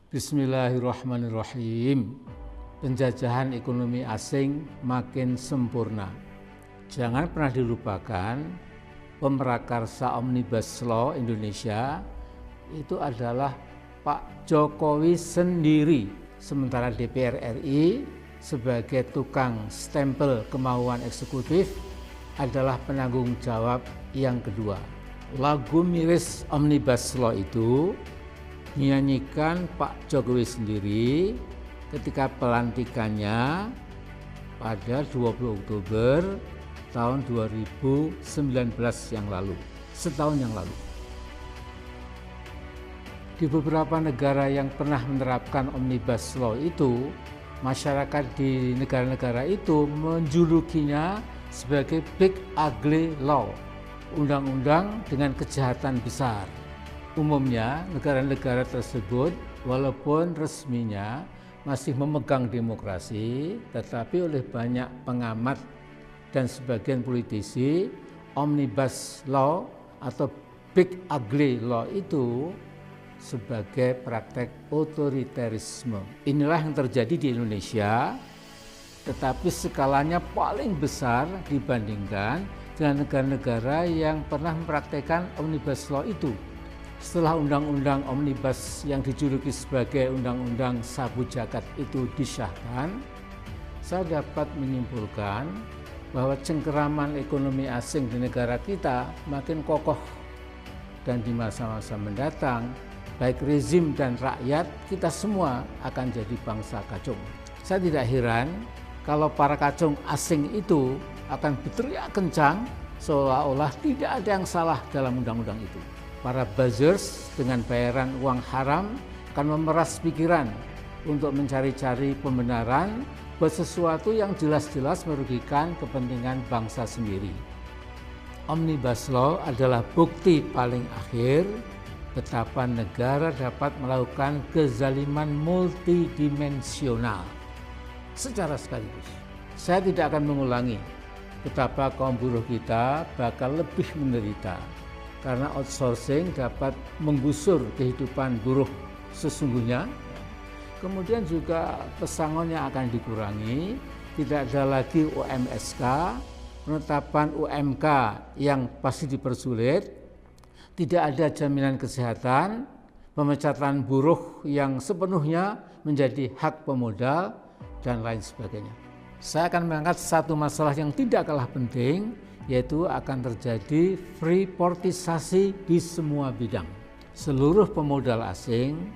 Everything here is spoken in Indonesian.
Bismillahirrahmanirrahim. Penjajahan ekonomi asing makin sempurna. Jangan pernah dilupakan, pemrakarsa Omnibus Law Indonesia itu adalah Pak Jokowi sendiri, sementara DPR RI sebagai tukang stempel kemauan eksekutif adalah penanggung jawab yang kedua. Lagu miris Omnibus Law itu dinyanyikan Pak Jokowi sendiri ketika pelantikannya pada 20 Oktober tahun 2019 yang lalu, setahun yang lalu. Di beberapa negara yang pernah menerapkan Omnibus Law itu, masyarakat di negara-negara itu menjulukinya sebagai Big Ugly Law, undang-undang dengan kejahatan besar. Umumnya negara-negara tersebut walaupun resminya masih memegang demokrasi, tetapi oleh banyak pengamat dan sebagian politisi, Omnibus Law atau Big Ugly Law itu sebagai praktek otoriterisme. Inilah yang terjadi di Indonesia, tetapi skalanya paling besar dibandingkan dengan negara-negara yang pernah mempraktekkan Omnibus Law itu. Setelah undang-undang Omnibus yang dijuluki sebagai undang-undang sabu jagat itu disahkan, saya dapat menyimpulkan bahwa cengkeraman ekonomi asing di negara kita makin kokoh, dan di masa-masa mendatang baik rezim dan rakyat kita semua akan jadi bangsa kacung. Saya tidak heran kalau para kacung asing itu akan berteriak kencang seolah-olah tidak ada yang salah dalam undang-undang itu. Para buzzers dengan bayaran uang haram akan memeras pikiran untuk mencari-cari pembenaran buat sesuatu yang jelas-jelas merugikan kepentingan bangsa sendiri. Omnibus Law adalah bukti paling akhir betapa negara dapat melakukan kezaliman multidimensional secara sekaligus. Saya tidak akan mengulangi betapa kaum buruh kita bakal lebih menderita karena outsourcing dapat menggusur kehidupan buruh sesungguhnya. Kemudian juga pesangonnya akan dikurangi, tidak ada lagi UMSK, penetapan UMK yang pasti dipersulit, tidak ada jaminan kesehatan, pemecatan buruh yang sepenuhnya menjadi hak pemodal, dan lain sebagainya. Saya akan mengangkat satu masalah yang tidak kalah penting, yaitu akan terjadi freeportisasi di semua bidang. Seluruh pemodal asing